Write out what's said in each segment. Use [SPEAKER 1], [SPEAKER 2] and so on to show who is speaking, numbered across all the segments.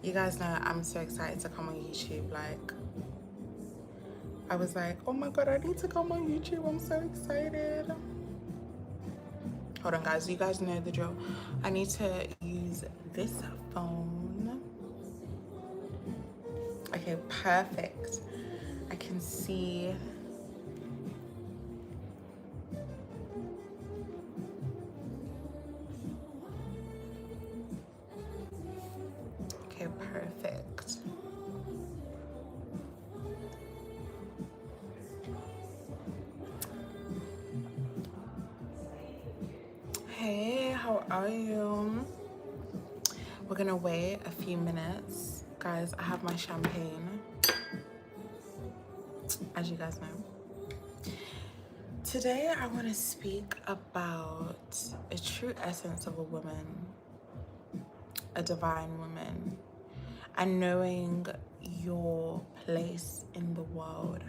[SPEAKER 1] You guys know I'm so excited to come on YouTube. Like, I was like, oh my god, I need to come on YouTube. I'm so excited. Hold on, guys. You guys know the drill. I need to use this phone. Okay, perfect. I can see. Okay, perfect. Hey, how are you? We're gonna wait a few minutes. Guys, I have my champagne, as you guys know. Today, I want to speak about a true essence of a woman, a divine woman, and knowing your place in the world,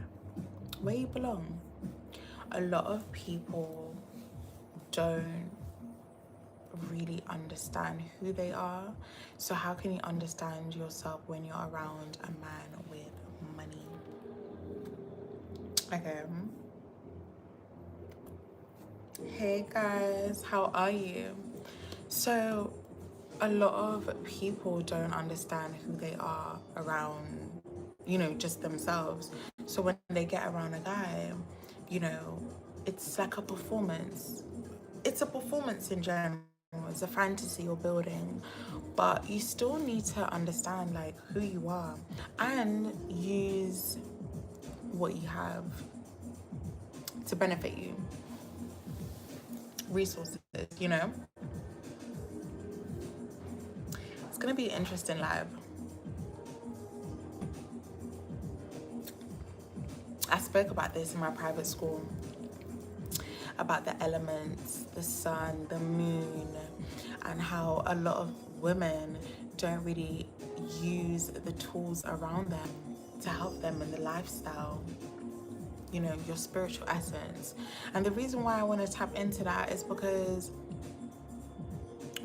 [SPEAKER 1] where you belong. A lot of people don't really understand who they are. So how can you understand yourself when you're around a man with money? Okay. Hey guys, how are you? So a lot of people don't understand who they are around, you know, just themselves. So when they get around a guy, you know, it's like a performance. It's a performance in general. It's a fantasy you're building, but you still need to understand like who you are and use what you have to benefit you. Resources, you know. It's gonna be an interesting live. I spoke about this in my private school, about the elements, the sun, the moon, and how a lot of women don't really use the tools around them to help them in the lifestyle, you know, your spiritual essence. And the reason why I want to tap into that is because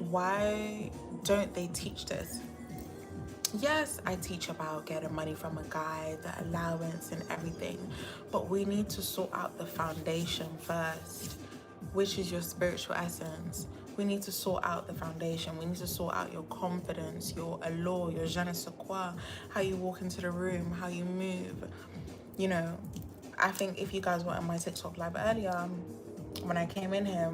[SPEAKER 1] why don't they teach this? Yes, I teach about getting money from a guy, the allowance and everything, but we need to sort out the foundation first, which is your spiritual essence. We need to sort out the foundation. We need to sort out your confidence, your allure, your je ne sais quoi, how you walk into the room, how you move. You know, I think if you guys were on my TikTok live earlier, when I came in here,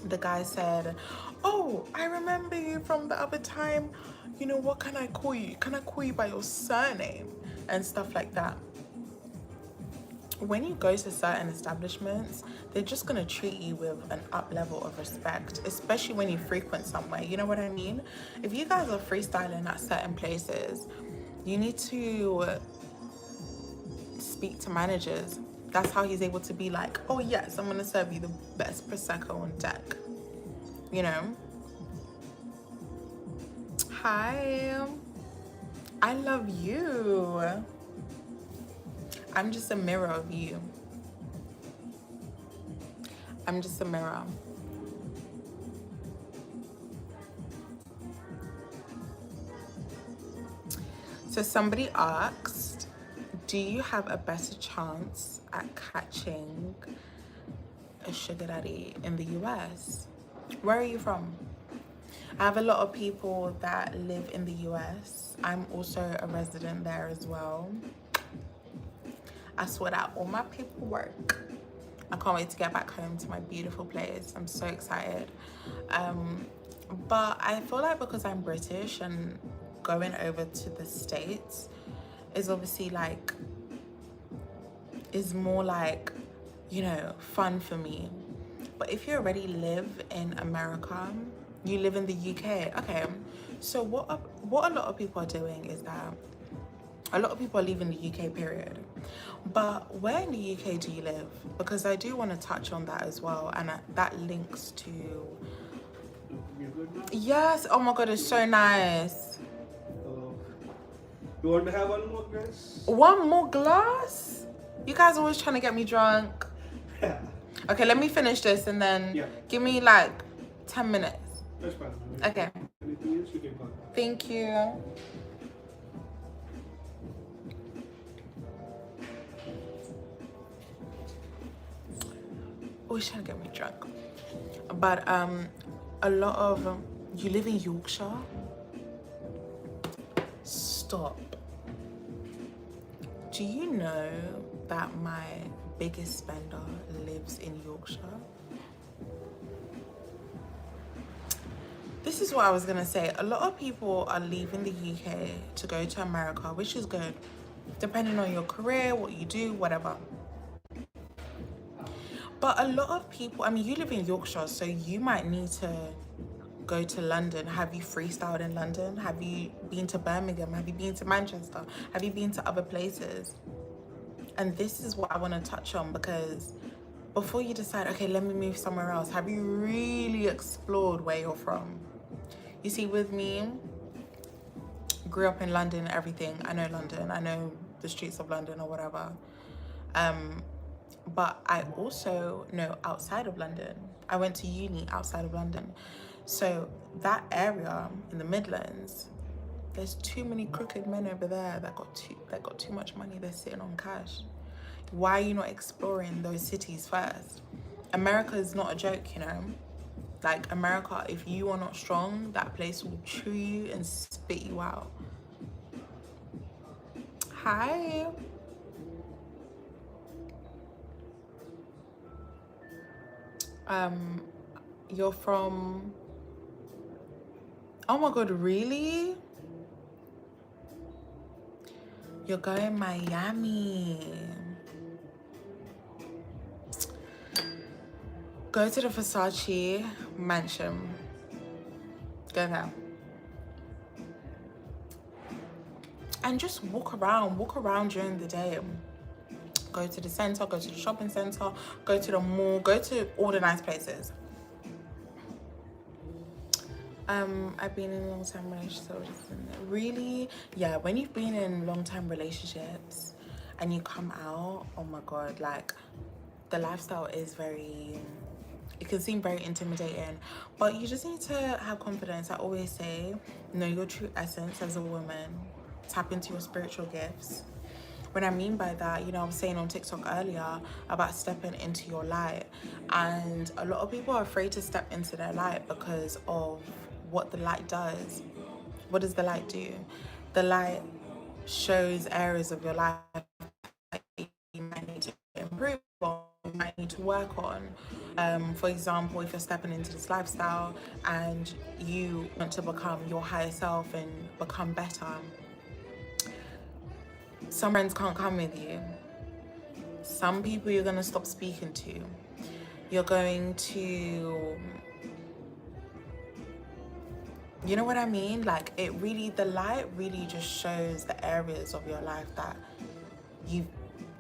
[SPEAKER 1] the guy said, oh, I remember you from the other time. You know, what can I call you? Can I call you by your surname? And stuff like that. When you go to certain establishments, they're just gonna treat you with an up level of respect, especially when you frequent somewhere. You know what I mean? If you guys are freestyling at certain places, you need to speak to managers. That's how he's able to be like, oh yes, I'm gonna serve you the best Prosecco on deck. You know? Hi. I love you. I'm just a mirror of you. I'm just a mirror. So somebody asked, do you have a better chance at catching a sugar daddy in the US? Where are you from? I have a lot of people that live in the US. I'm also a resident there as well. I sort out all my paperwork. I can't wait to get back home to my beautiful place. I'm so excited. But I feel like because I'm British and going over to the States is obviously like, is more like, you know, fun for me. But if you already live in America, you live in the UK, okay. So what a lot of people are doing is that a lot of people are leaving the UK, period. But where in the UK do you live? Because I do want to touch on that as well, and that links to... Yes, oh my god, it's so nice.
[SPEAKER 2] You want to have one more glass?
[SPEAKER 1] One more glass? You guys are always trying to get me drunk.
[SPEAKER 2] Yeah.
[SPEAKER 1] Okay, let me finish this and then give me like 10 minutes.
[SPEAKER 2] That's fine.
[SPEAKER 1] Okay.
[SPEAKER 2] Anything else you can call.
[SPEAKER 1] Thank you. Oh, she's trying to get me drunk. But a lot of you live in Yorkshire. Stop. Do you know that my biggest spender lives in Yorkshire? This is what I was gonna say. A lot of people are leaving the UK to go to America, which is good, depending on your career, what you do, whatever. But a lot of people, I mean, you live in Yorkshire, so you might need to go to London. Have you freestyled in London? Have you been to Birmingham? Have you been to Manchester? Have you been to other places? And this is what I want to touch on, because before you decide, okay, let me move somewhere else, have you really explored where you're from? You see, with me, grew up in London, everything. I know London, I know the streets of London or whatever. But I also know outside of London. I went to uni outside of London. So that area in the Midlands, there's too many crooked men over there that got too much money. They're sitting on cash. Why are you not exploring those cities first? America is not a joke, you know. Like America, if you are not strong, that place will chew you and spit you out. Hi. You're from, oh my God, really? You're going Miami. Go to the Versace mansion. Go there. And just walk around during the day. Go to the center, go to the shopping center, go to the mall, go to all the nice places. I've been in long-term relationships. Really? Yeah, when you've been in long-term relationships and you come out, oh my God, like the lifestyle is it can seem very intimidating, but you just need to have confidence. I always say, know your true essence as a woman, tap into your spiritual gifts. What I mean by that, you know, I was saying on TikTok earlier about stepping into your light, and a lot of people are afraid to step into their light because of what the light does. What does the light do? The light shows areas of your life that you might need to improve on, you might need to work on. For example, if you're stepping into this lifestyle and you want to become your higher self and become better, some friends can't come with you. Some people you're going to stop speaking to. You're going to, you know what I mean? Like the light really just shows the areas of your life that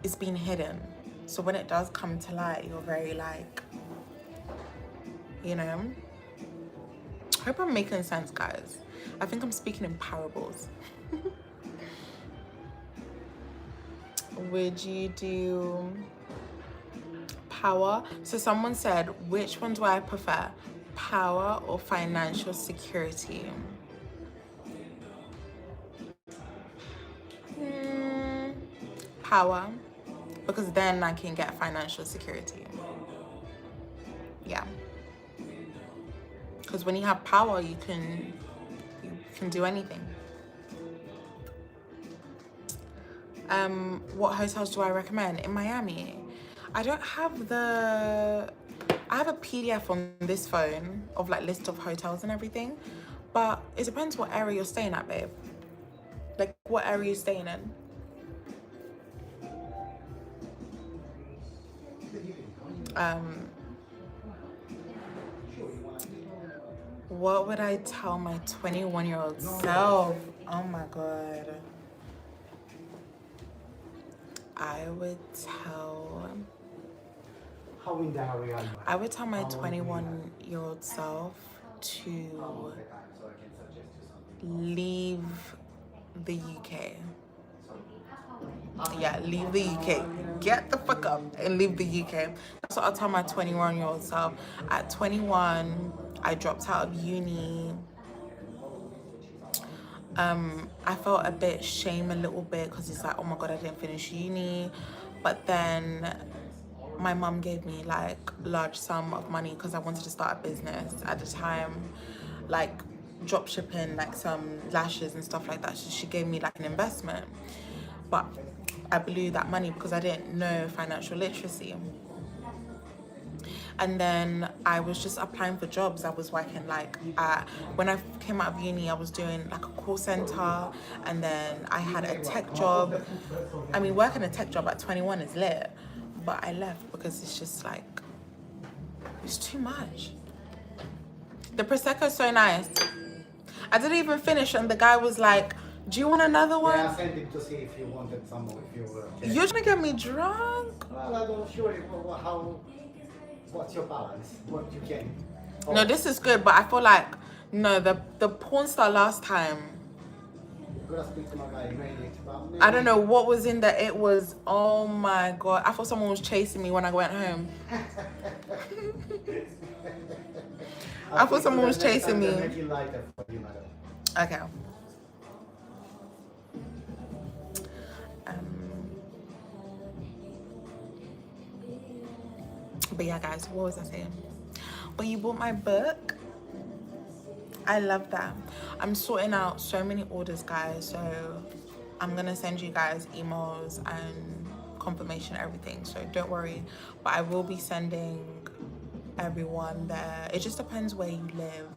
[SPEAKER 1] it's been hidden. So when it does come to light, you're very like, you know, I hope I'm making sense, guys. I think I'm speaking in parables. Would you do power? So someone said, which one do I prefer? Power or financial security? Power, because then I can get financial security. Yeah. Because when you have power, you can do anything. What hotels do I recommend? In Miami, I don't have I have a PDF on this phone of like list of hotels and everything, but it depends what area you're staying at, babe. Like what area you're staying in. What would I tell my 21-year-old self? Oh my God. I would tell my 21-year-old self to leave the UK. Yeah, leave the UK. Get the fuck up and leave the UK. That's what I'll tell my 21-year-old self. At 21, I dropped out of uni. I felt a bit shame a little bit because it's like, oh my god, I didn't finish uni. But then my mum gave me like large sum of money because I wanted to start a business at the time, like drop shipping like some lashes and stuff like that. So she gave me like an investment, but I blew that money because I didn't know financial literacy. And then I was just applying for jobs. I was working like when I came out of uni, I was doing like a call center, and then I had a tech job. I mean, working a tech job at 21 is lit, but I left because it's just like, it's too much. The Prosecco's so nice. I didn't even finish and the guy was like, do you want another one?
[SPEAKER 2] Yeah, I sent him to see if you wanted some or if you were okay.
[SPEAKER 1] You're trying to get me drunk?
[SPEAKER 2] Well, I'm not sure what's your balance, what you can.
[SPEAKER 1] No, this is good, but I feel like, no, the porn star last time,
[SPEAKER 2] I'm gonna speak to my guy, maybe.
[SPEAKER 1] I don't know what was in there. It was, oh my god. I thought someone was chasing me when I went home. I thought someone was chasing me.
[SPEAKER 2] Make it lighter for you, madam.
[SPEAKER 1] Okay. But yeah, guys, what was I saying? But you bought my book. I love that. I'm sorting out so many orders, guys. So I'm gonna send you guys emails and confirmation, everything. So don't worry. But I will be sending everyone there. It just depends where you live,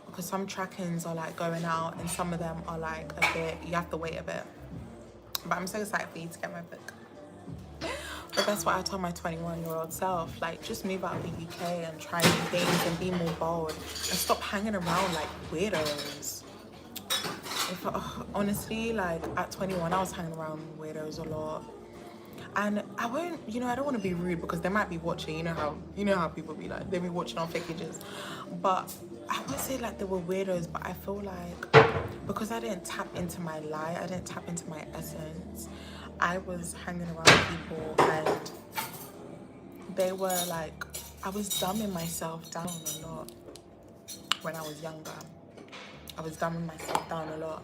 [SPEAKER 1] because some trackings are like going out and some of them are like a bit, you have to wait a bit. But I'm so excited for you to get my book. But that's what I told my 21-year-old self, like, just move out of the UK and try new things and be more bold and stop hanging around like weirdos. Honestly, like at 21 I was hanging around weirdos a lot, and I won't, you know, I don't want to be rude because they might be watching. You know how people be like, they be watching on packages, but I won't say like they were weirdos, but I feel like because I didn't tap into my light, I didn't tap into my essence, I was hanging around people and they were like, I was dumbing myself down a lot when I was younger. I was dumbing myself down a lot.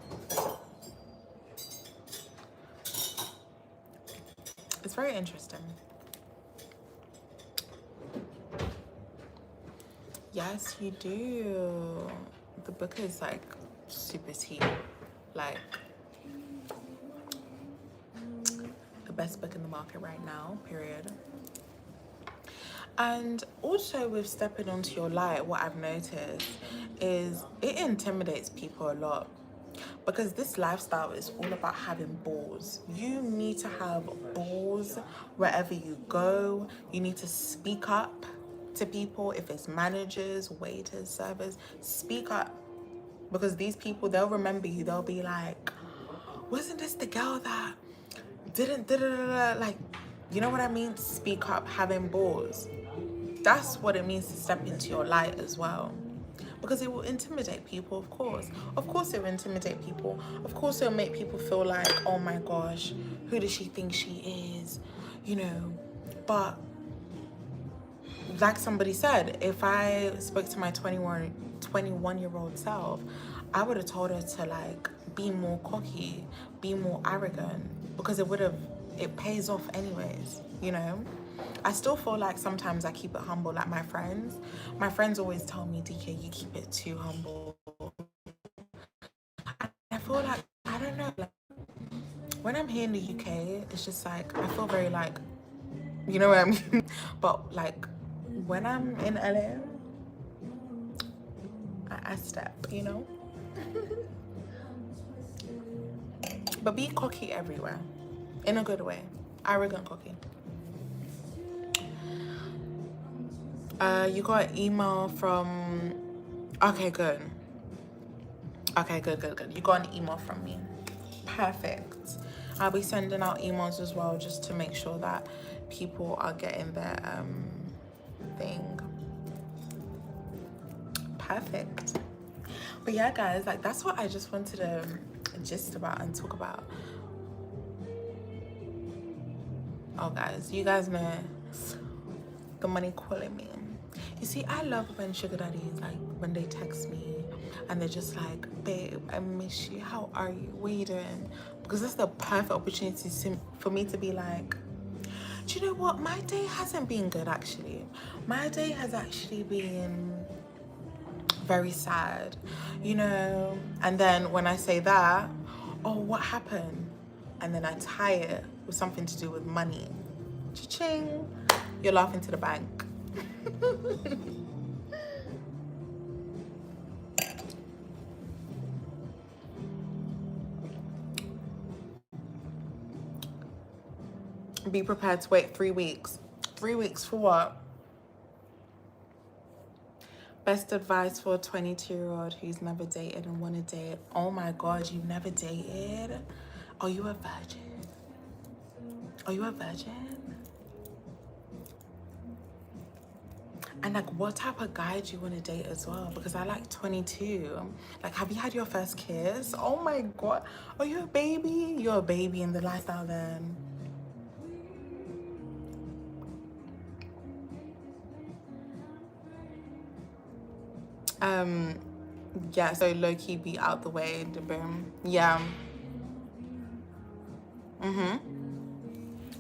[SPEAKER 1] It's very interesting. Yes, you do. The book is like super tea. Like the best book in the market right now, period. And also with stepping onto your light, what I've noticed is it intimidates people a lot, because this lifestyle is all about having balls. You need to have balls wherever you go. You need to speak up to people. If it's managers, waiters, servers, speak up, because these people, they'll remember you. They'll be like, wasn't this the girl that didn't like, you know what I mean? Speak up, having balls. That's what it means to step into your light as well, because it will intimidate people. Of course it will intimidate people. Of course it'll make people feel like, oh my gosh, who does she think she is, you know? But like somebody said, if I spoke to my 21-year-old self, I would have told her to like be more cocky, be more arrogant, because it pays off anyways, you know? I still feel like sometimes I keep it humble. Like my friends always tell me, DK, you keep it too humble. I feel like, I don't know, like, when I'm here in the UK, it's just like, I feel very like, you know what I mean? But like, when I'm in LA, I step, you know? But be cocky everywhere, in a good way. Arrogant cocky. You got an email from, okay, good. Okay, good. You got an email from me. Perfect. I'll be sending out emails as well, just to make sure that people are getting their thing. Perfect. But yeah, guys, like that's what I just wanted to gist about and talk about. Oh guys, you guys know the money calling me. You see, I love when sugar daddies, like when they text me and they're just like, babe, I miss you, how are you, what are you doing? Because that's the perfect opportunity for me to be like, do you know what, my day hasn't been good actually. My day has actually been very sad, you know. And then when I say that, oh, what happened? And then I tie it with something to do with money. Cha-ching, you're laughing to the bank. Be prepared to wait 3 weeks. 3 weeks for what? Best advice for a 22-year-old who's never dated and want to date. Oh my God, you've never dated? Are you a virgin? Are you a virgin? And like, what type of guy do you want to date as well? Because I like 22. Like, have you had your first kiss? Oh my God. Are you a baby? You're a baby in the lifestyle then. Yeah, so low-key be out the way, the boom. Yeah.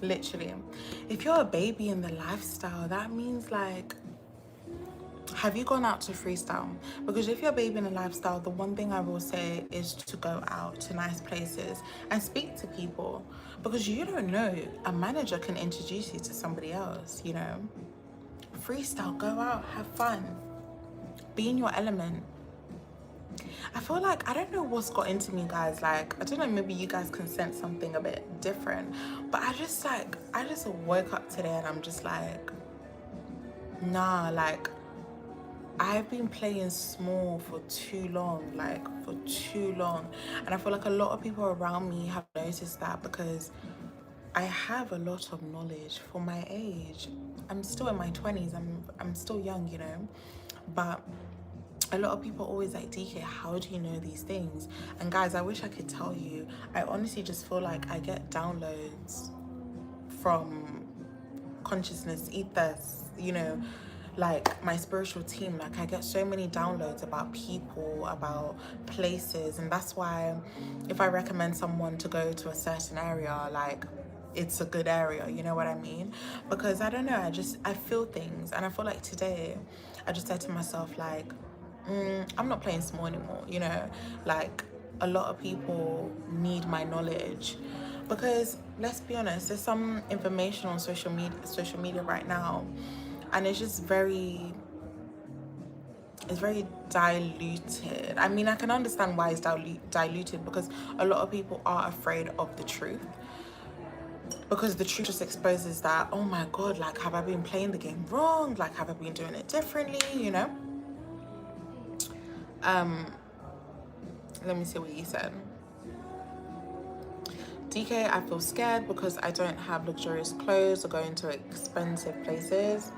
[SPEAKER 1] Literally. If you're a baby in the lifestyle, that means like, have you gone out to freestyle? Because if you're a baby in a lifestyle, the one thing I will say is to go out to nice places and speak to people. Because you don't know, a manager can introduce you to somebody else, you know? Freestyle, go out, have fun, be in your element. I feel like, I don't know what's got into me, guys. Like, I don't know, maybe you guys can sense something a bit different. But I just woke up today and I'm just like, nah, like, I've been playing small for too long, like for too long. And I feel like a lot of people around me have noticed that because I have a lot of knowledge for my age. I'm still in my 20s, I'm still young, you know. But a lot of people are always like, DK, how do you know these things? And guys, I wish I could tell you. I honestly just feel like I get downloads from consciousness ethers, you know, like my spiritual team. Like, I get so many downloads about people, about places, and that's why if I recommend someone to go to a certain area, like, it's a good area, you know what I mean? Because I don't know, I feel things. And I feel like today I just said to myself, like, I'm not playing small anymore, you know. Like, a lot of people need my knowledge because, let's be honest, there's some information on social media right now, and it's just it's very diluted. I mean, I can understand why it's diluted because a lot of people are afraid of the truth, because the truth just exposes that, oh my God, like, have I been playing the game wrong? Like, have I been doing it differently, you know? Let me see what you said. DK, I feel scared because I don't have luxurious clothes or go into expensive places.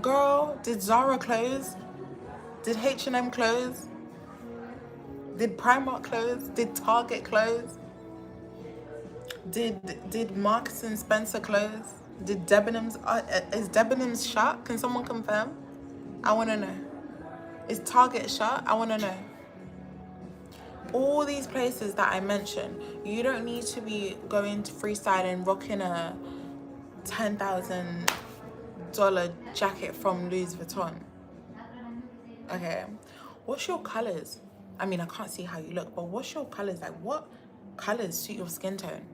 [SPEAKER 1] Girl, did Zara close? Did H&M close? Did Primark close? Did Target close? Did Marks and Spencer close? Did Debenhams, is Debenhams shut? Can someone confirm? I want to know. Is Target shut? I want to know. All these places that I mentioned, you don't need to be going to freestyling, rocking a $10,000 jacket from Louis Vuitton. Okay, what's your colors? I mean, I can't see how you look, but what's your colors? Like, what colors suit your skin tone?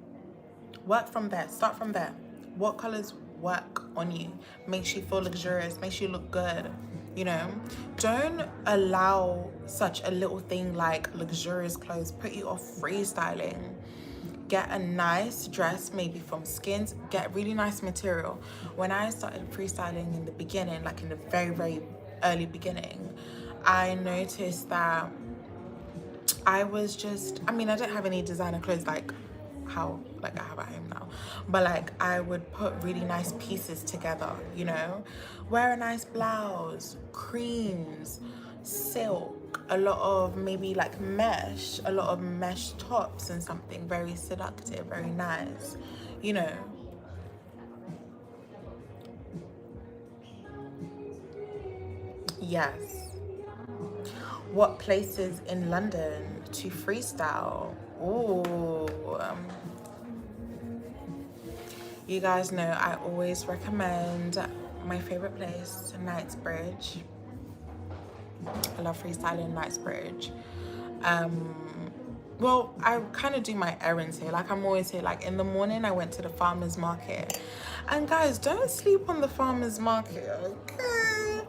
[SPEAKER 1] Work from there, start from there. What colors work on you? Makes you feel luxurious, makes you look good, you know? Don't allow such a little thing like luxurious clothes put you off freestyling. Get a nice dress, maybe from Skins, get really nice material. When I started freestyling in the beginning, like in the very, very early beginning, I noticed that I was just, I mean, I don't have any designer clothes like how like I have at home now, but like I would put really nice pieces together, you know, wear a nice blouse, creams, silk, a lot of maybe like mesh, a lot of mesh tops and something very seductive, very nice, you know. Yes. What places in London to freestyle? Ooh. You guys know I always recommend my favorite place, Knightsbridge. I love freestyling Knightsbridge. Well, I kind of do my errands here. Like, I'm always here. Like, in the morning, I went to the farmer's market. And guys, don't sleep on the farmer's market, okay?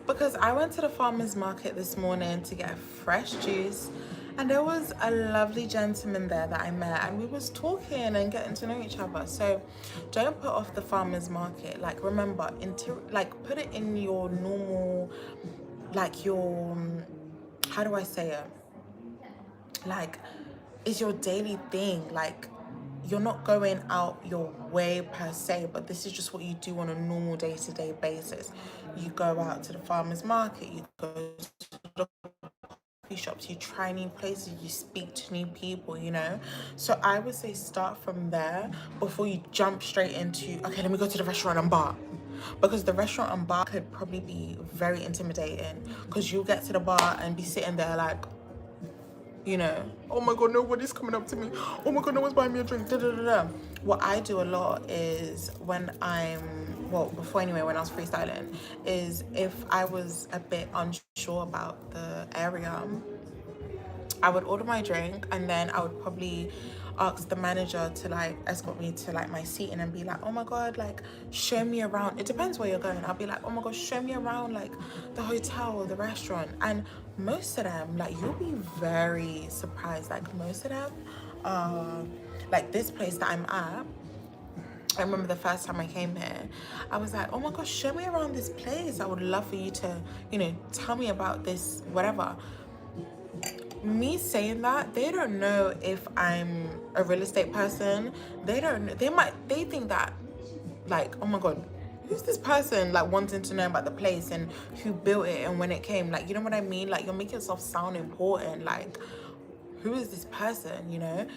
[SPEAKER 1] Because I went to the farmer's market this morning to get fresh juice. And there was a lovely gentleman there that I met. And we was talking and getting to know each other. So don't put off the farmer's market. Like, remember, put it in your normal, like your, how do I say it? Like, is your daily thing. Like, you're not going out your way per se, but this is just what you do on a normal day-to-day basis. You go out to the farmer's market, you go to the coffee shops, you try new places, you speak to new people, you know. So I would say start from there before you jump straight into, okay, let me go to the restaurant and bar. Because the restaurant and bar could probably be very intimidating, because you'll get to the bar and be sitting there like, you know, oh my god, nobody's coming up to me, oh my god, no one's buying me a drink, da, da, da, da. What I do a lot is when when I was freestyling, is if I was a bit unsure about the area, I would order my drink, and then I would probably ask the manager to like escort me to like my seat, and then be like, oh my god, like show me around. It depends where you're going. I'll be like, oh my god, show me around like the hotel or the restaurant. And most of them, like, you'll be very surprised. Like, most of them, like this place that I'm at, I remember the first time I came here, I was like, oh my gosh, show me around this place. I would love for you to, you know, tell me about this, whatever. Me saying that, they don't know if I'm a real estate person. They don't know. They think that, like, oh my god, who's this person, like, wanting to know about the place and who built it and when it came. Like, you know what I mean? Like, you're making yourself sound important. Like, who is this person, you know?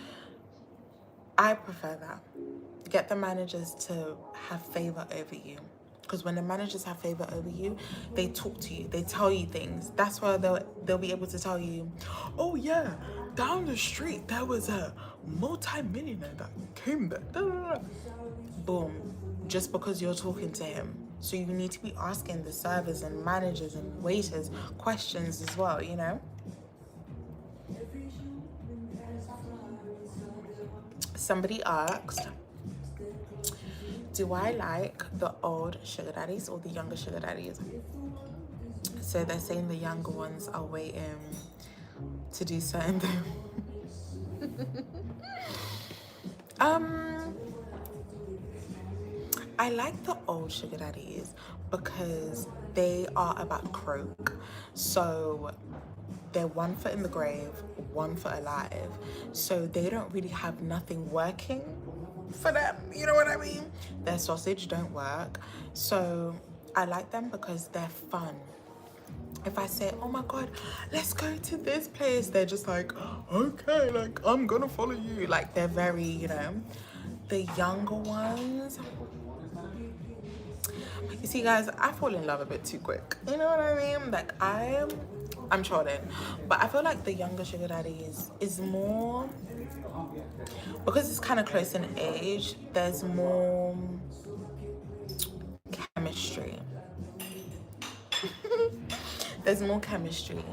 [SPEAKER 1] I prefer that. Get the managers to have favor over you. Because when the managers have favor over you, they talk to you, they tell you things. That's why they'll be able to tell you, oh yeah, down the street there was a multi-millionaire that came there. Da, da, da. Boom. Just because you're talking to him. So you need to be asking the servers and managers and waiters questions as well, you know? Somebody asked, do I like the old sugar daddies or the younger sugar daddies? So they're saying the younger ones are waiting to do certain things. I like the old sugar daddies because they are about croak. So they're 1 foot in the grave, 1 foot alive. So they don't really have nothing working for them, you know what I mean? Their sausage don't work. So I like them because they're fun. If I say, oh my god, let's go to this place, they're just like, okay, like, I'm gonna follow you. Like, they're very, you know. The younger ones, you see, guys, I fall in love a bit too quick, you know what I mean? Like, I'm trolling, but I feel like the younger sugar daddies is more, because it's kind of close in age, there's more chemistry. There's more chemistry,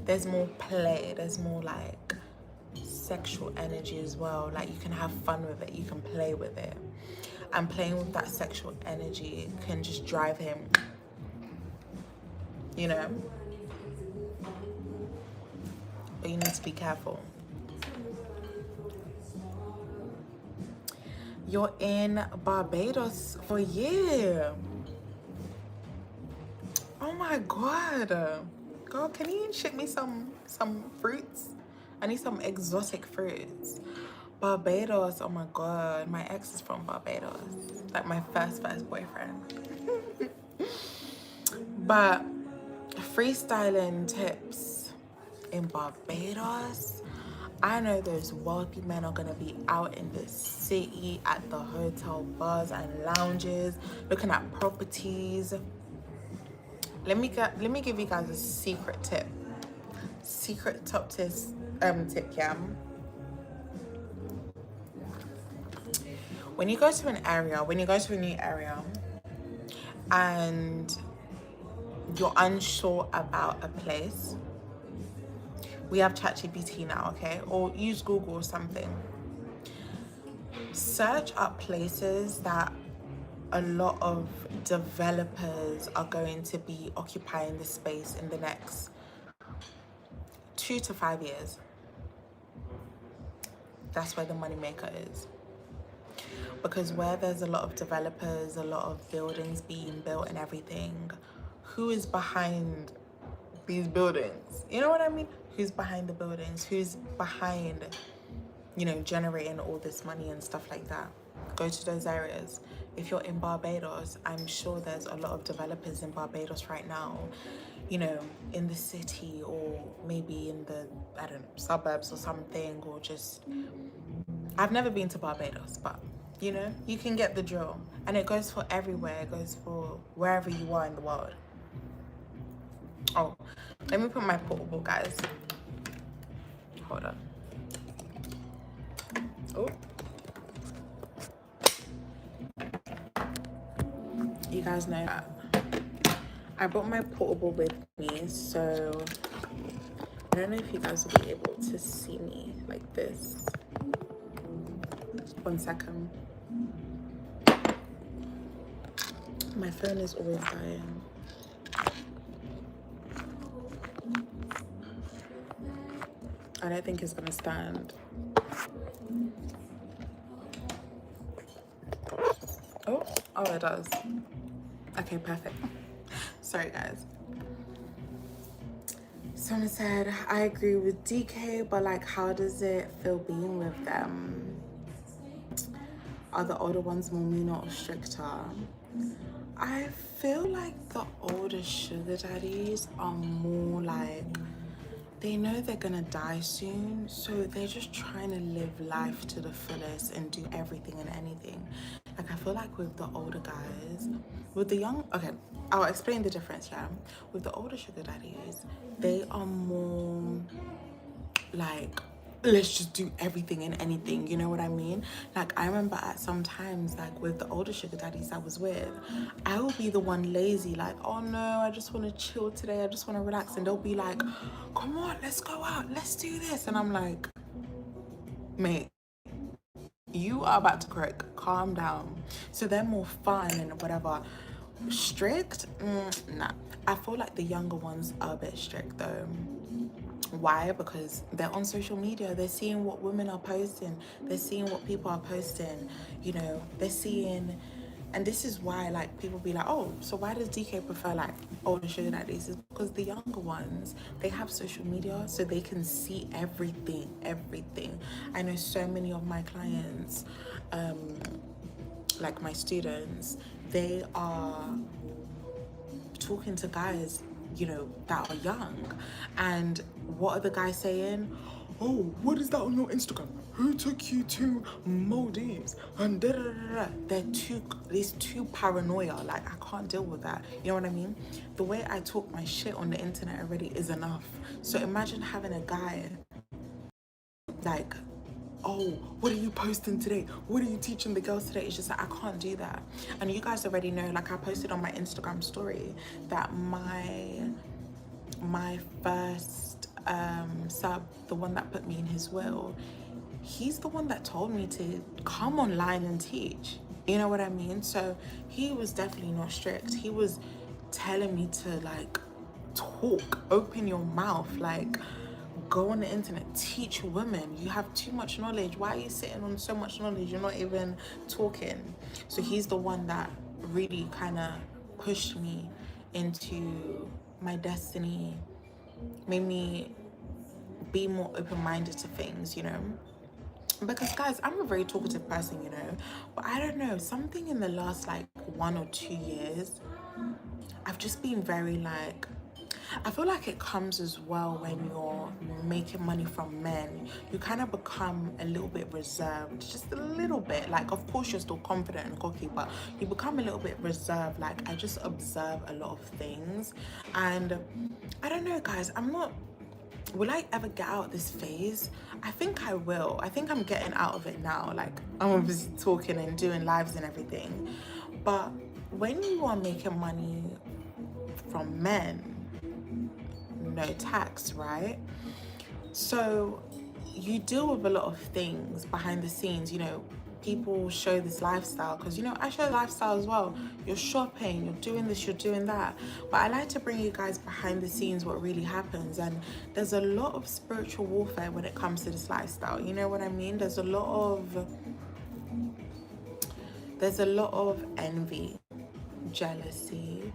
[SPEAKER 1] there's more play, there's more like sexual energy as well. Like, you can have fun with it, you can play with it, and playing with that sexual energy can just drive him, you know. But you need to be careful. You're in Barbados for a year. Oh my god, girl, can you ship me some fruits? I need some exotic fruits. Barbados, oh my god, my ex is from Barbados, like my first boyfriend. But freestyling tips in Barbados, I know those wealthy men are gonna be out in the city at the hotel bars and lounges looking at properties. let me give you guys a secret tip. Secret top tip, yeah. When you go to a new area and you're unsure about a place, we have ChatGPT now, okay? Or use Google or something. Search up places that a lot of developers are going to be occupying the space in the next 2 to 5 years. That's where the moneymaker is. Because where there's a lot of developers, a lot of buildings being built and everything, who is behind these buildings? You know what I mean? Who's behind the buildings? Who's behind, generating all this money and stuff like that? Go to those areas. If you're in Barbados, I'm sure there's a lot of developers in Barbados right now, in the city or maybe in the, I don't know, suburbs or something, or just, I've never been to Barbados, but you can get the drill. And it goes for everywhere. It goes for wherever you are in the world. Oh, let me put my portable, guys. Hold on. Oh. You guys know that I brought my portable with me, so I don't know if you guys will be able to see me like this. 1 second. My phone is always dying. I don't think it's gonna stand. Oh, it does. Okay, perfect. Sorry, guys. Someone said, I agree with DK, but like, how does it feel being with them? Are the older ones more meaner or stricter? I feel like the older sugar daddies are more like, they know they're gonna die soon, so they're just trying to live life to the fullest and do everything and anything. Like, I feel like with the older guys, with the young, okay, I'll explain the difference, yeah? With the older sugar daddies, they are more like, let's just do everything and anything, you know what I mean? Like, I remember at some times, like with the older sugar daddies I was with, I will be the one lazy, like, oh no, I just want to chill today, I just want to relax, and they'll be like, come on, let's go out, let's do this, and I'm like, mate, you are about to crack, calm down. So they're more fun and whatever. Strict? Nah. I feel like the younger ones are a bit strict though. Why? Because they're on social media, they're seeing what women are posting, they're seeing what people are posting, they're seeing, and this is why like people be like, oh, so why does DK prefer like older sugar daddies? Is because the younger ones, they have social media, so they can see everything. I know so many of my clients, like my students, they are talking to guys that are young, and what are the guys saying? Oh, what is that on your Instagram? Who took you to Maldives? And da da da da. There's too paranoia. Like, I can't deal with that. You know what I mean? The way I talk my shit on the internet already is enough. So imagine having a guy like, oh, what are you posting today? What are you teaching the girls today? It's just like, I can't do that. And you guys already know, like I posted on my Instagram story that my first sub, the one that put me in his will, he's the one that told me to come online and teach. You know what I mean? So he was definitely not strict. He was telling me to like talk, open your mouth, like go on the internet, teach women. You have too much knowledge. Why are you sitting on so much knowledge? You're not even talking. So he's the one that really kind of pushed me into my destiny, made me be more open-minded to things, because guys, I'm a very talkative person, but I don't know, something in the last like 1 or 2 years, I've just been very like I feel like it comes as well when you're making money from men. You kind of become a little bit reserved, just a little bit. Like, of course, you're still confident and cocky, but you become a little bit reserved. Like, I just observe a lot of things. And I don't know, guys, I'm not. Will I ever get out of this phase? I think I will. I think I'm getting out of it now. Like, I'm obviously talking and doing lives and everything. But when you are making money from men, no tax, right? So you deal with a lot of things behind the scenes. You know, people show this lifestyle because, you know, I show lifestyle as well. You're shopping, you're doing this, you're doing that. But I like to bring you guys behind the scenes what really happens. And there's a lot of spiritual warfare when it comes to this lifestyle. You know what I mean? There's a lot of envy, jealousy,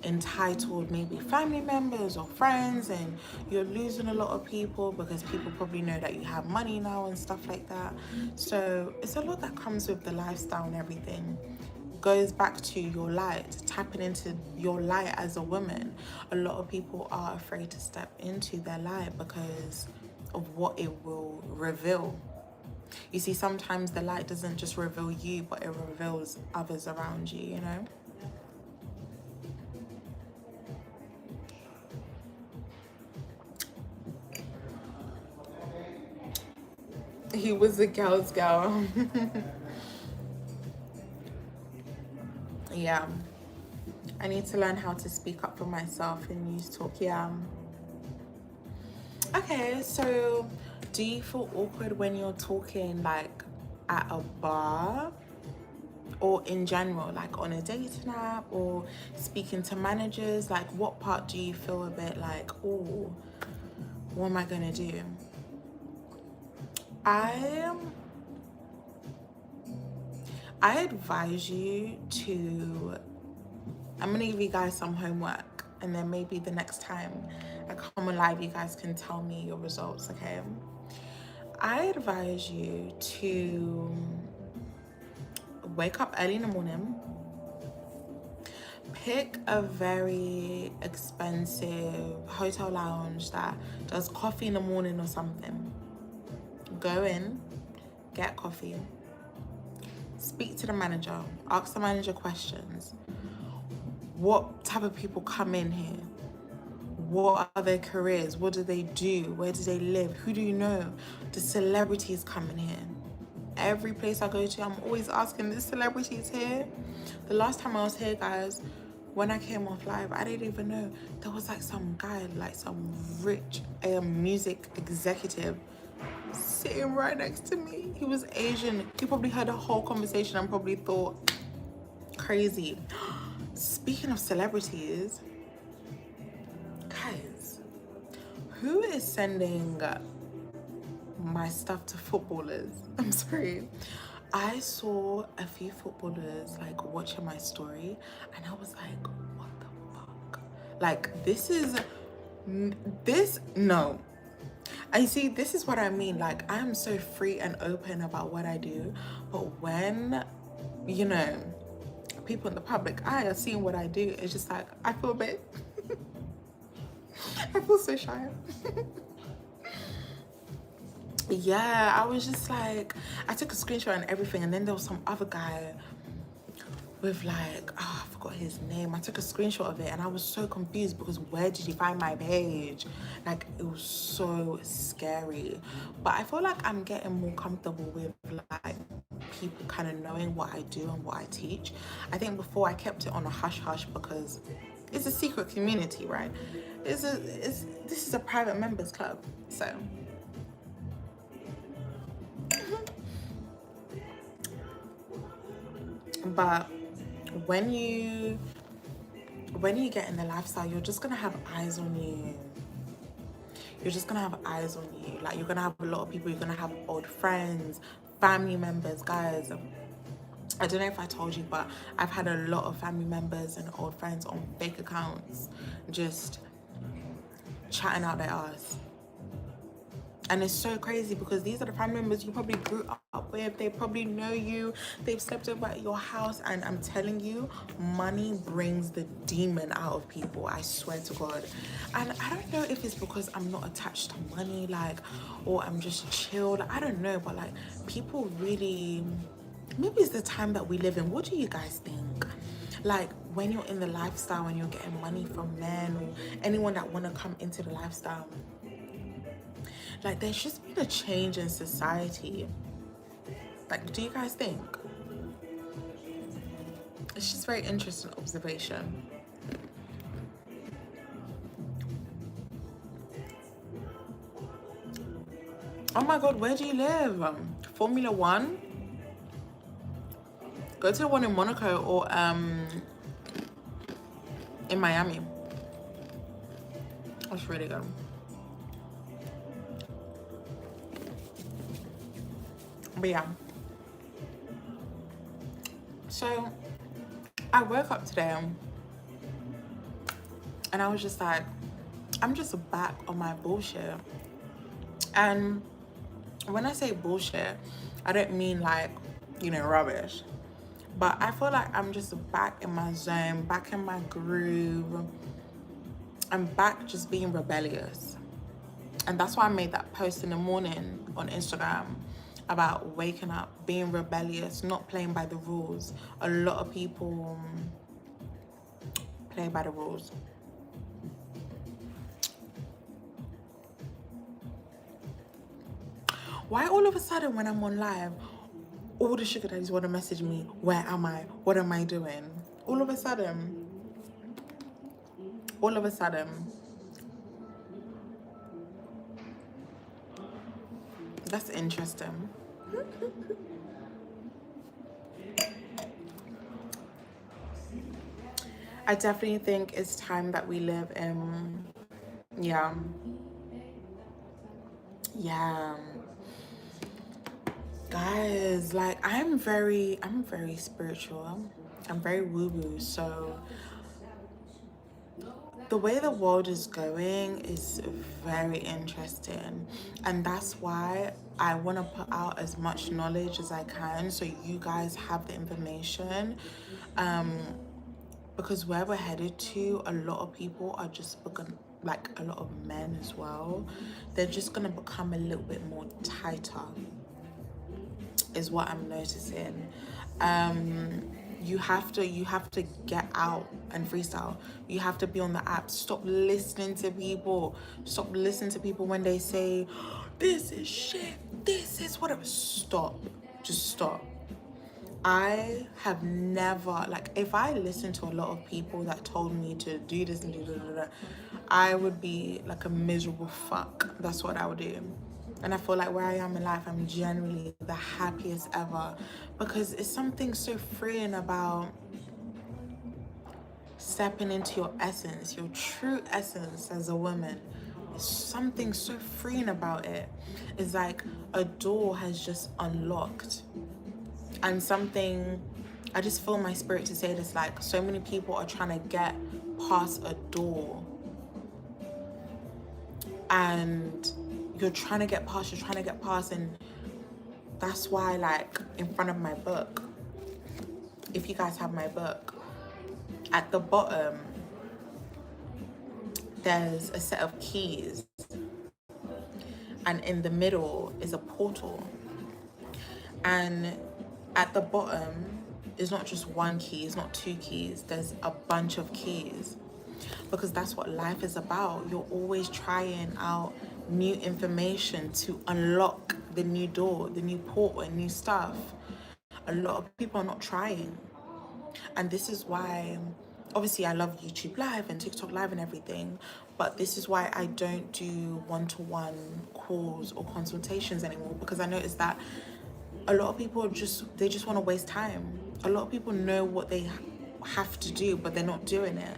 [SPEAKER 1] entitled maybe family members or friends, and you're losing a lot of people because people probably know that you have money now and stuff like that. So it's a lot that comes with the lifestyle and everything. Goes back to your light, tapping into your light as a woman. A lot of people are afraid to step into their light because of what it will reveal. You see, sometimes the light doesn't just reveal you, but it reveals others around you, you know? He was a girl's girl. Yeah. I need to learn how to speak up for myself and use talk. Yeah. Okay, so do you feel awkward when you're talking like at a bar or in general, like on a dating app or speaking to managers? Like, what part do you feel a bit like, oh, what am I gonna do? I advise you to, I'm gonna give you guys some homework, and then maybe the next time I come live, you guys can tell me your results, okay? I advise you to wake up early in the morning, pick a very expensive hotel lounge that does coffee in the morning or something. Go in, get coffee, speak to the manager, ask the manager questions. What type of people come in here? What are their careers? What do they do? Where do they live? Who do you know? The celebrities come in here. Every place I go to, I'm always asking, this celebrities here? The last time I was here, guys, when I came off live, I didn't even know. There was like some guy, like some rich music executive sitting right next to me. He was Asian. He probably heard the whole conversation and probably thought, crazy. Speaking of celebrities, guys, who is sending my stuff to footballers? I'm sorry. I saw a few footballers like watching my story and I was like, what the fuck? Like, no. And see, this is what I mean. Like, I am so free and open about what I do. But when, you know, people in the public eye are seeing what I do, it's just like, I feel a bit, I feel so shy. Yeah, I was just like, I took a screenshot and everything, and then there was some other guy with like, oh, I forgot his name. I took a screenshot of it and I was so confused because where did he find my page? Like, it was so scary. But I feel like I'm getting more comfortable with like people kind of knowing what I do and what I teach. I think before I kept it on a hush hush because it's a secret community, right? This is a private members club, so. But when you get in the lifestyle, you're just gonna have eyes on you. You're just gonna have eyes on you. Like, you're gonna have a lot of people. You're gonna have old friends, family members, guys. I don't know if I told you, but I've had a lot of family members and old friends on fake accounts just chatting out their ass. And it's so crazy because these are the family members you probably grew up with. They probably know you. They've slept over at your house. And I'm telling you, money brings the demon out of people. I swear to God. And I don't know if it's because I'm not attached to money, like, or I'm just chilled. I don't know. But like, people really, maybe it's the time that we live in. What do you guys think? Like, when you're in the lifestyle and you're getting money from men or anyone that want to come into the lifestyle, like, there's just been a change in society. Like, do you guys think? It's just very interesting observation. Oh my God, where do you live? Formula One? Go to the one in Monaco or in Miami. That's really good. But yeah. So I woke up today and I was just like, I'm just back on my bullshit. And when I say bullshit, I don't mean like, you know, rubbish. But I feel like I'm just back in my zone, back in my groove. I'm back just being rebellious. And that's why I made that post in the morning on Instagram about waking up, being rebellious, not playing by the rules. A lot of people play by the rules. Why all of a sudden when I'm on live, all the sugar daddies want to message me, where am I? What am I doing? All of a sudden. That's interesting. I definitely think it's time that we live in, yeah. Guys, like, I'm very spiritual. I'm very woo-woo. So the way the world is going is very interesting. And that's why I want to put out as much knowledge as I can so you guys have the information. Because where we're headed to, a lot of people are just like a lot of men as well, they're just gonna become a little bit more tighter, is what I'm noticing. You have to get out and freestyle. You have to be on the app. Stop listening to people. Stop listening to people when they say, this is shit, this is whatever. Stop. Just stop. I have never, like, if I listened to a lot of people that told me to do this and do that, I would be like a miserable fuck. That's what I would do. And I feel like where I am in life, I'm generally the happiest ever, because it's something so freeing about stepping into your essence, your true essence as a woman. There's something so freeing about it. It's like a door has just unlocked. And something, I just feel my spirit to say this, like, so many people are trying to get past a door, and you're trying to get past, and that's why, like, in front of my book, if you guys have my book, at the bottom there's a set of keys, and in the middle is a portal, and at the bottom is not just one key, it's not two keys, there's a bunch of keys, because that's what life is about. You're always trying out new information to unlock the new door, the new portal, and new stuff. A lot of people are not trying. And this is why, obviously I love YouTube Live and TikTok Live and everything, but this is why I don't do one-to-one calls or consultations anymore, because I noticed that a lot of people they just want to waste time. A lot of people know what they have to do, but they're not doing it.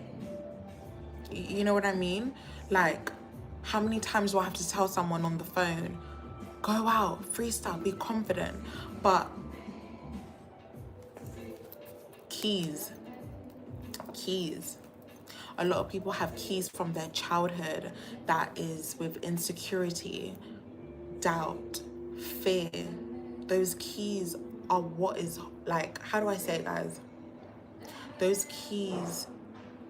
[SPEAKER 1] You know what I mean? Like, how many times do I have to tell someone on the phone, go out, freestyle, be confident? But keys. A lot of people have keys from their childhood that is with insecurity. doubt, fear, those keys are what is, like, how do I say it, guys? Those keys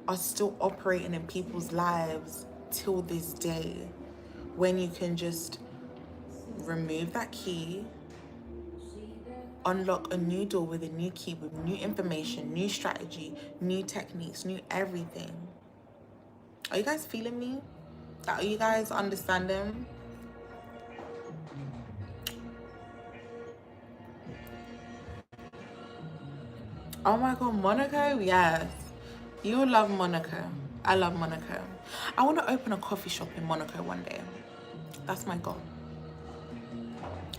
[SPEAKER 1] are still operating in people's lives till this day, when you can just remove that key, unlock a new door with a new key, with new information, new strategy, new techniques, new everything. Are you guys feeling me? Are you guys understanding? Oh my god, Monaco? Yes. You will love Monaco. I love Monaco. I want to open a coffee shop in Monaco one day. That's my goal.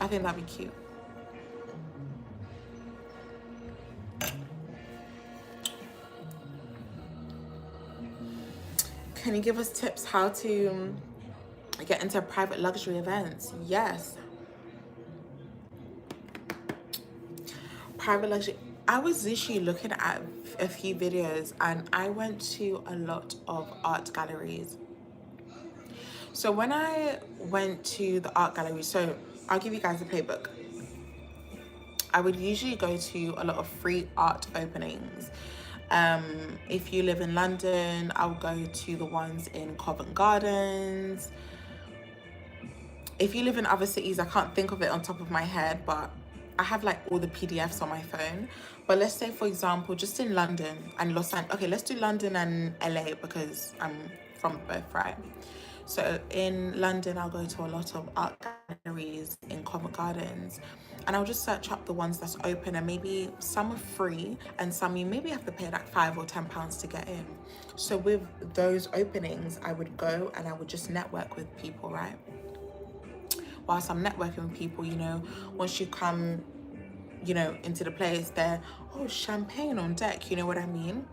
[SPEAKER 1] I think that'd be cute. Can you give us tips how to get into private luxury events? Yes. Private luxury. I was literally looking at a few videos and I went to a lot of art galleries. So when I went to the art gallery, so I'll give you guys a playbook. I would usually go to a lot of free art openings. If you live in London, I'll go to the ones in Covent Gardens. If you live in other cities, I can't think of it on top of my head, but I have like all the PDFs on my phone. But let's say, for example, just in London and Los Angeles. Okay, let's do London and LA because I'm from both, right? So in London, I'll go to a lot of art galleries in Covent Gardens, and I'll just search up the ones that's open, and maybe some are free and some you maybe have to pay like £5 or £10 to get in. So with those openings, I would go and I would just network with people, right? Whilst I'm networking with people, you know, once you come, you know, into the place, they're, oh, champagne on deck, you know what I mean?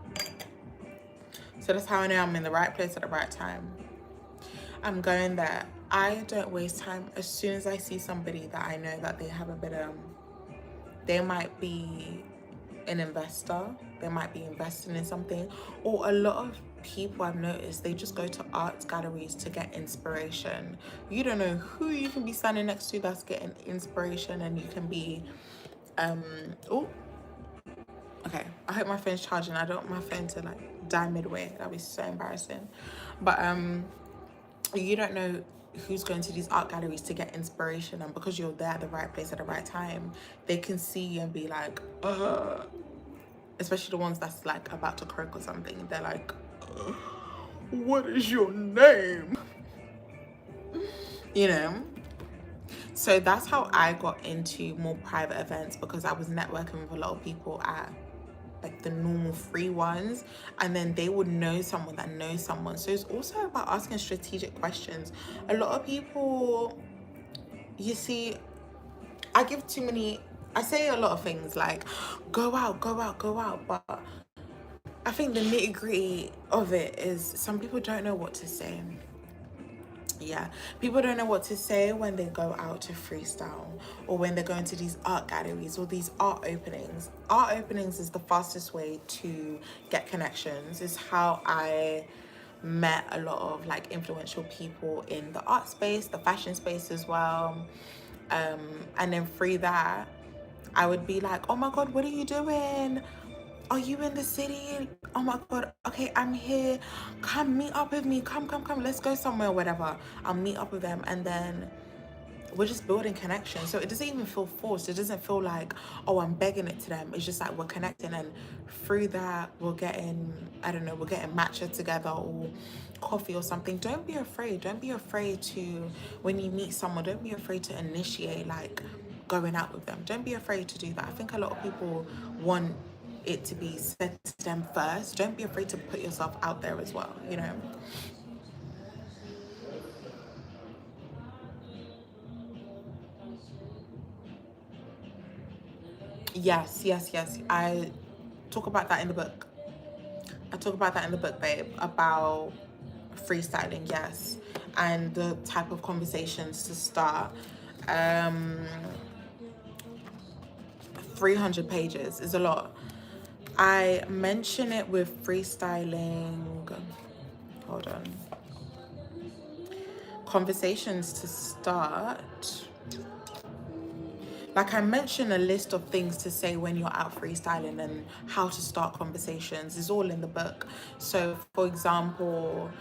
[SPEAKER 1] So that's how I know I'm in the right place at the right time. I'm going there. I don't waste time. As soon as I see somebody that I know that they have a bit of, they might be an investor, they might be investing in something, or a lot of people I've noticed, they just go to art galleries to get inspiration. You don't know who you can be standing next to that's getting inspiration, and you can be oh, okay, I hope my phone's charging. I don't want my phone to like die midway. That'd be so embarrassing. But you don't know who's going to these art galleries to get inspiration, and because you're there at the right place at the right time, they can see you and be like, especially the ones that's like about to croak or something. They're like, what is your name? You know? So that's how I got into more private events, because I was networking with a lot of people at like the normal free ones, and then they would know someone that knows someone. So it's also about asking strategic questions. A lot of people, you see, I say a lot of things like go out, go out, go out, but I think the nitty-gritty of it is some people don't know what to say. Yeah, people don't know what to say when they go out to freestyle, or when they're going to these art galleries or these art openings. Art openings is the fastest way to get connections. It's how I met a lot of like influential people in the art space, the fashion space as well. And then through that, I would be like, oh my God, what are you doing? Are you in the city? Oh my God, okay, I'm here. Come meet up with me. Come, let's go somewhere, whatever. I'll meet up with them, and then we're just building connection. So it doesn't even feel forced. It doesn't feel like, oh, I'm begging it to them. It's just like we're connecting, and through that we're getting, I don't know, we're getting matcha together or coffee or something. Don't be afraid. Don't be afraid to, when you meet someone, don't be afraid to initiate like going out with them. Don't be afraid to do that. I think a lot of people want it to be said to them first. Don't be afraid to put yourself out there as well, you know? Yes. I talk about that in the book. I talk about that in the book, babe, about freestyling, yes, and the type of conversations to start. 300 pages is a lot. I mention it with freestyling. Hold on. Conversations to start. Like I mentioned a list of things to say when you're out freestyling and how to start conversations is all in the book. So for example,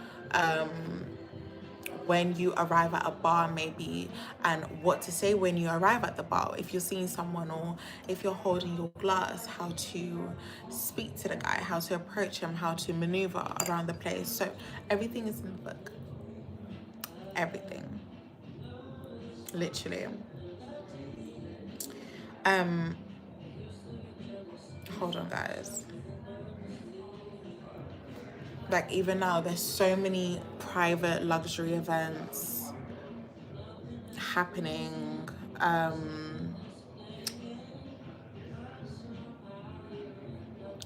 [SPEAKER 1] when you arrive at a bar maybe, and what to say when you arrive at the bar, if you're seeing someone or if you're holding your glass, how to speak to the guy, how to approach him, how to maneuver around the place. So everything is in the book. Everything. Literally. Hold on guys. Like even now there's so many private luxury events happening,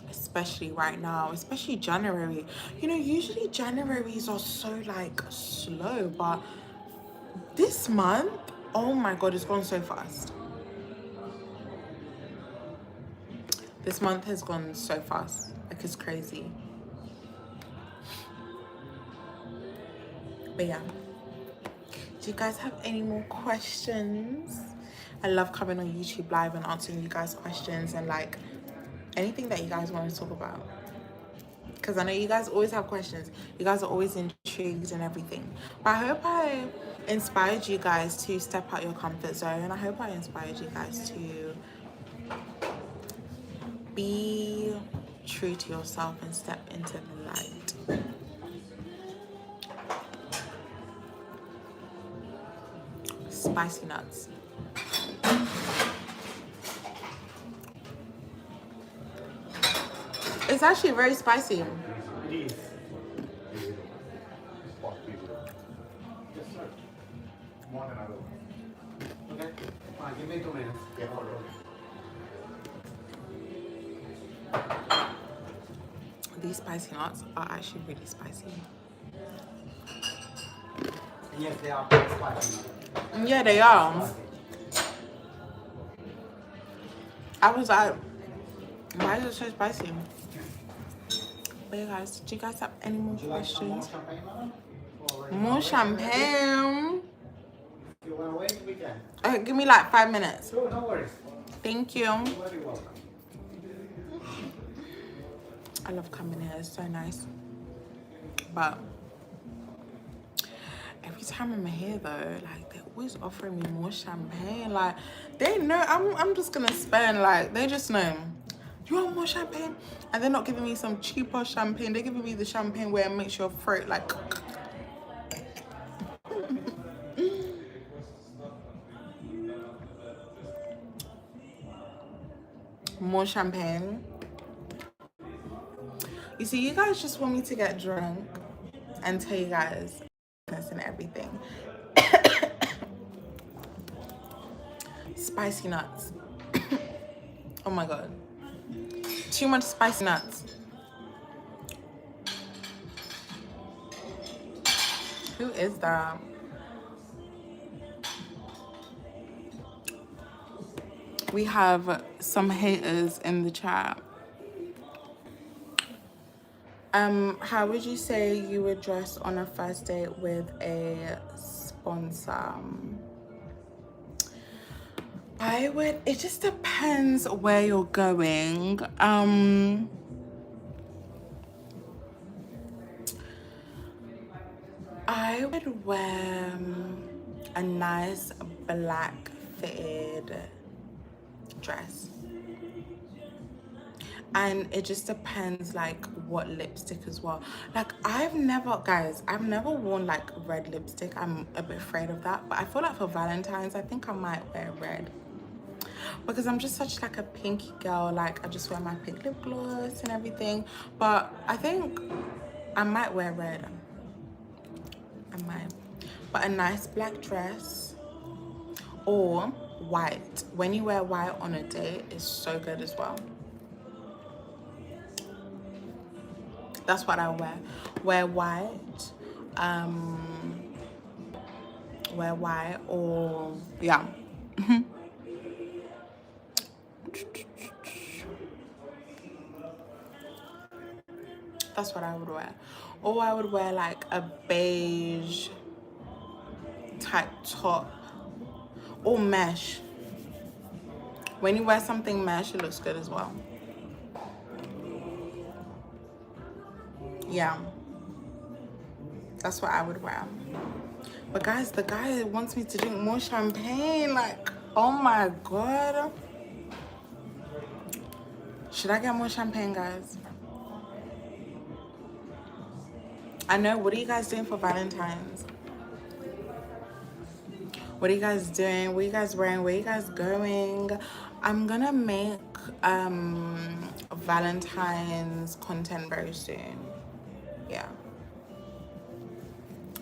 [SPEAKER 1] especially right now, especially January. You know, usually Januaries are so like slow, but this month, oh my god, it's gone so fast. This month has gone so fast, like it's crazy. But yeah, do you guys have any more questions? I love coming on YouTube live and answering you guys questions and like anything that you guys want to talk about, because I know you guys always have questions. You guys are always intrigued and everything. But I hope I inspired you guys to step out your comfort zone. I hope I inspired you guys to be true to yourself and step into the light. Spicy nuts. It's actually very spicy.
[SPEAKER 2] It is. Yes, sir. More than I will. Okay. Fine, give me 2 minutes. Yeah, hold on.
[SPEAKER 1] These spicy nuts are actually really spicy.
[SPEAKER 2] Yes, they are quite spicy.
[SPEAKER 1] Yeah, they are. I was like, why is it so spicy? But yeah, guys, do you guys have any more questions? More champagne.
[SPEAKER 2] If you want to wait, we can.
[SPEAKER 1] Okay, give me like 5 minutes.
[SPEAKER 2] Sure, no worries.
[SPEAKER 1] Thank you.
[SPEAKER 2] You're very welcome.
[SPEAKER 1] I love coming here, it's so nice. But every time I'm here though, like they're always offering me more champagne. Like they know I'm just gonna spend, like they just know. You want more champagne? And they're not giving me some cheaper champagne. They're giving me the champagne where it makes your throat like more champagne. You see, you guys just want me to get drunk and tell you guys this and everything. Spicy nuts. Oh my god. Too much spicy nuts. Who is that? We have some haters in the chat. How would you say you would dress on a first date with a sponsor? It just depends where you're going. I would wear a nice black fitted dress. And it just depends like what lipstick as well. Like I've never worn like red lipstick. I'm a bit afraid of that, but I feel like for Valentine's I think I might wear red, because I'm just such like a pinky girl. Like I just wear my pink lip gloss and everything, but I think I might wear red. I might. But a nice black dress or white. When you wear white on a date, it's so good as well. That's what I wear. Wear white. Wear white or yeah. That's what I would wear. Or I would wear like a beige type top or mesh. When you wear something mesh, it looks good as well. Yeah, that's what I would wear. But guys, the guy wants me to drink more champagne. Like, oh my god. Should I get more champagne, guys? I know. What are you guys doing for Valentine's? What are you guys doing? What are you guys wearing? Where are you guys going? I'm gonna make Valentine's content very soon. Yeah,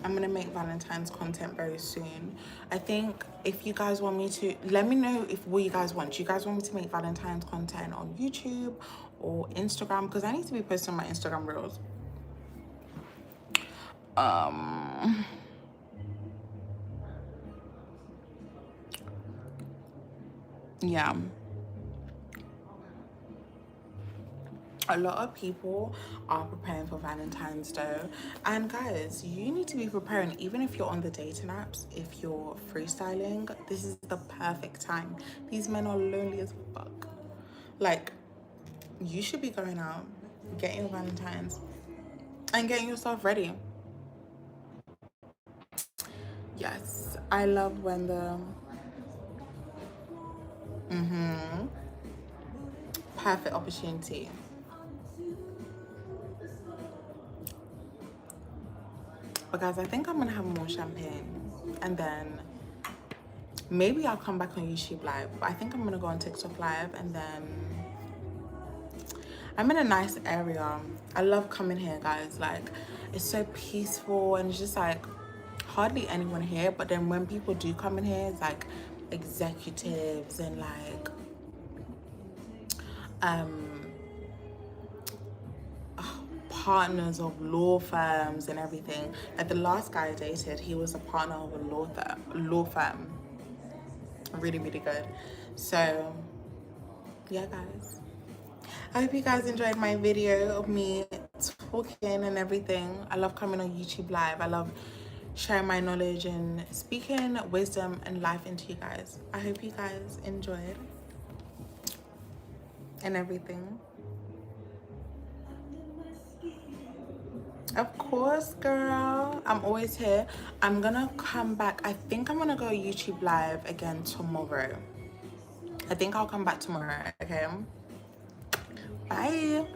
[SPEAKER 1] I'm gonna make Valentine's content very soon. I think if you guys want me to, let me know if what you guys want. Do you guys want me to make Valentine's content on YouTube or Instagram? Because I need to be posting my Instagram reels. Yeah. A lot of people are preparing for Valentine's Day, and guys, you need to be preparing. Even if you're on the dating apps, if you're freestyling, this is the perfect time. These men are lonely as fuck. Like, you should be going out, getting your Valentine's, and getting yourself ready. Yes, I love when the perfect opportunity. But guys, I think I'm gonna have more champagne, and then maybe I'll come back on YouTube Live. I think I'm gonna go on TikTok Live, and then I'm in a nice area. I love coming here, guys. Like, it's so peaceful, and it's just like hardly anyone here. But then when people do come in here, it's like executives and like partners of law firms and everything. Like the last guy I dated, he was a partner of a law firm. Really, really good. So yeah, guys, I hope you guys enjoyed my video of me talking and everything. I love coming on YouTube Live. I love sharing my knowledge and speaking wisdom and life into you guys. I hope you guys enjoyed and everything. Of course, girl. I'm always here. I'm gonna come back. I think I'm gonna go YouTube Live again tomorrow. I think I'll come back tomorrow, okay? Bye.